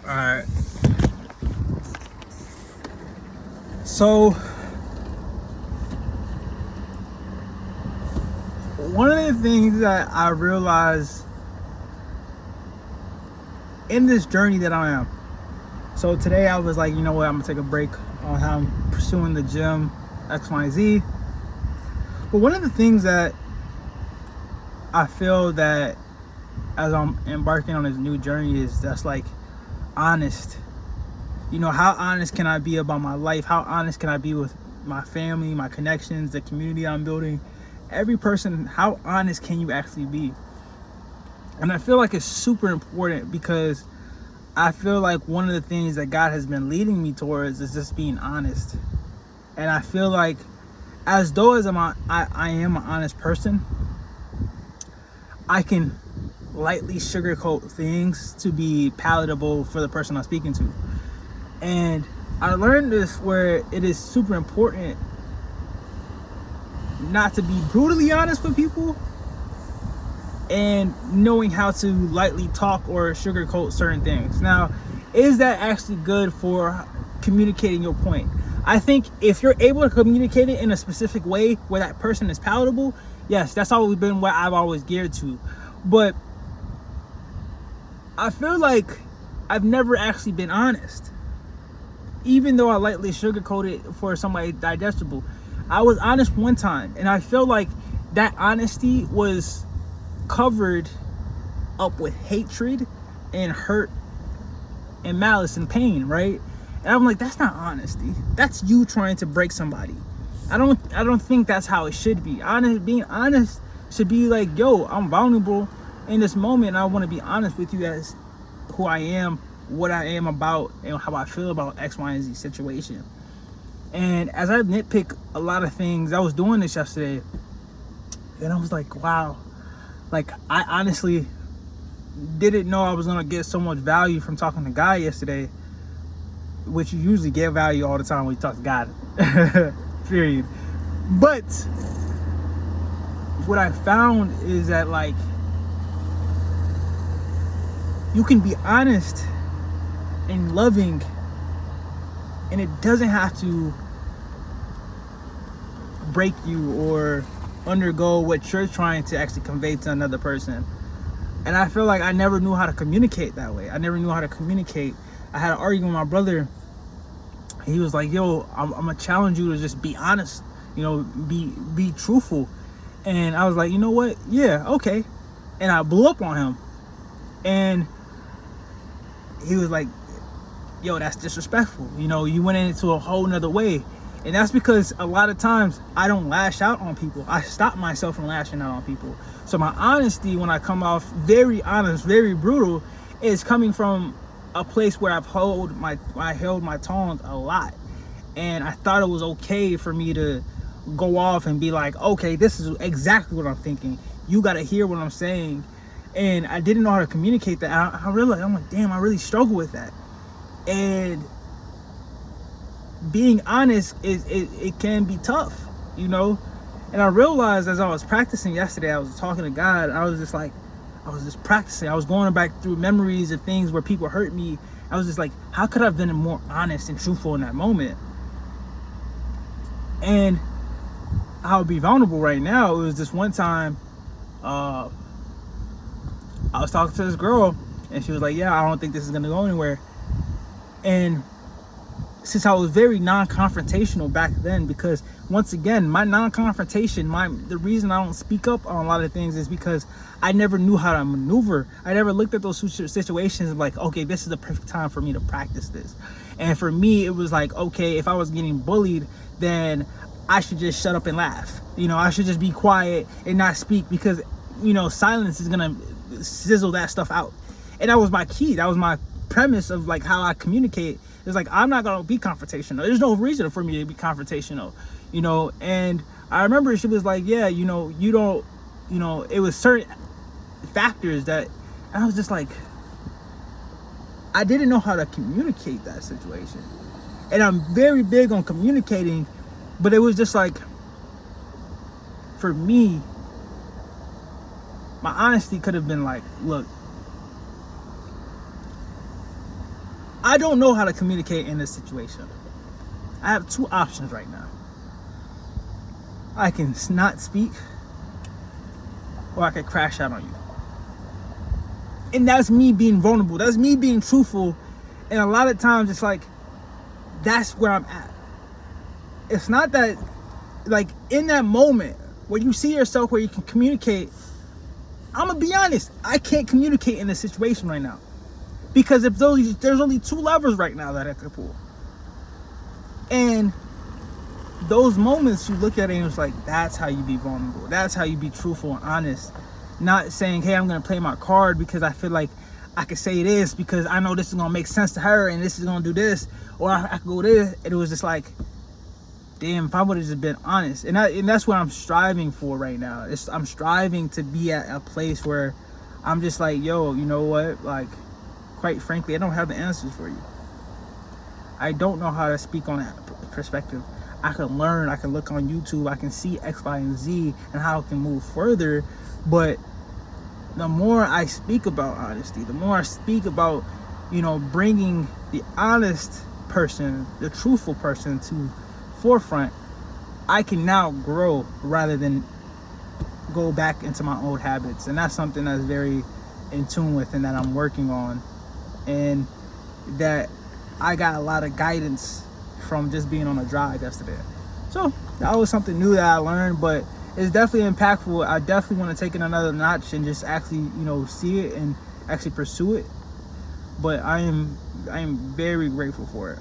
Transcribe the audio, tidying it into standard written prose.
Alright. So, one of the things that I realized in this journey that I am. So today I was like, you know what, I'm gonna take a break on how I'm pursuing the gym, X, Y, and Z. But one of the things that I feel that as I'm embarking on this new journey is that's like honest. You know, how honest can I be about my life? How honest can I be with my family, my connections, the community I'm building? Every person, how honest can you actually be? And I feel like it's super important because I feel like one of the things that God has been leading me towards is just being honest. And I feel like as though as I am an honest person, I can lightly sugarcoat things to be palatable for the person I'm speaking to. And I learned this where it is super important not to be brutally honest with people and knowing how to lightly talk or sugarcoat certain things. Now, is that actually good for communicating your point? I think if you're able to communicate it in a specific way where that person is palatable, yes, that's always been what I've always geared to. But I feel like I've never actually been honest. Even though I lightly sugarcoat it for somebody digestible. I was honest one time, and I feel like that honesty was covered up with hatred and hurt and malice and pain, right? And I'm like, that's not honesty. That's you trying to break somebody. I don't think that's how it should be. Being honest should be like, yo, I'm vulnerable in this moment, and I want to be honest with you as who I am, what I am about, and how I feel about X, Y, and Z situation. And as I nitpick a lot of things, I was doing this yesterday, and I was like, wow, like I honestly didn't know I was gonna get so much value from talking to God yesterday, which you usually get value all the time when you talk to God, period. But what I found is that like you can be honest and loving, and it doesn't have to break you or undergo what you're trying to actually convey to another person. And I feel like I never knew how to communicate that way. I never knew how to communicate. I had an argument with my brother. He was like, yo, I'm gonna challenge you to just be honest, be truthful. And I was like, you know what, yeah, okay. And I blew up on him, and he was like, yo, that's disrespectful. You went into a whole nother way. And that's because a lot of times I don't lash out on people. I stop myself from lashing out on people. So my honesty, when I come off very honest, very brutal, is coming from a place where I held my tongue a lot. And I thought it was okay for me to go off and be like, okay, this is exactly what I'm thinking. You got to hear what I'm saying. And I didn't know how to communicate that. I realized, I'm like, damn, I really struggle with that. And being honest it can be tough, and I realized as I was practicing yesterday, I was talking to God. I was just practicing. I was going back through memories of things where people hurt me. I was just like, how could I have been more honest and truthful in that moment? And I'll be vulnerable right now. It was this one time I was talking to this girl, and she was like, yeah, I don't think this is gonna go anywhere. And since I was very non-confrontational back then, because once again, my non-confrontation, the reason I don't speak up on a lot of things is because I never knew how to maneuver. I never looked at those situations and like, okay, this is the perfect time for me to practice this. And for me, it was like, okay, if I was getting bullied, then I should just shut up and laugh. I should just be quiet and not speak, because, silence is gonna sizzle that stuff out. And that was my key. That was my premise of like how I communicate. It's like, I'm not gonna be confrontational. There's no reason for me to be confrontational, and I remember she was like, yeah, you don't, it was certain factors that, and I was just like, I didn't know how to communicate that situation. And I'm very big on communicating, but it was just like, for me, my honesty could have been like, look, I don't know how to communicate in this situation. I have two options right now. I can not speak, or I can crash out on you. And that's me being vulnerable. That's me being truthful. And a lot of times it's like, that's where I'm at. It's not that, like, in that moment where you see yourself where you can communicate, I'm gonna be honest, I can't communicate in this situation right now. Because if there's only two levers right now that I could pull. And those moments you look at it and it's like, that's how you be vulnerable. That's how you be truthful and honest. Not saying, hey, I'm gonna play my card because I feel like I could say this because I know this is gonna make sense to her and this is gonna do this, or I could go this. And it was just like, damn, if I would have just been honest. And that's what I'm striving for right now. I'm striving to be at a place where I'm just like, yo, you know what? Like, quite frankly, I don't have the answers for you. I don't know how to speak on that perspective. I can learn, I can look on YouTube, I can see X, Y, and Z and how it can move further. But the more I speak about honesty, the more I speak about, bringing the honest person, the truthful person to forefront, I can now grow rather than go back into my old habits. And that's something that's very in tune with and that I'm working on. And that I got a lot of guidance from just being on a drive yesterday. So that was something new that I learned, but it's definitely impactful. I definitely want to take it another notch and just actually, see it and actually pursue it. But I am very grateful for it.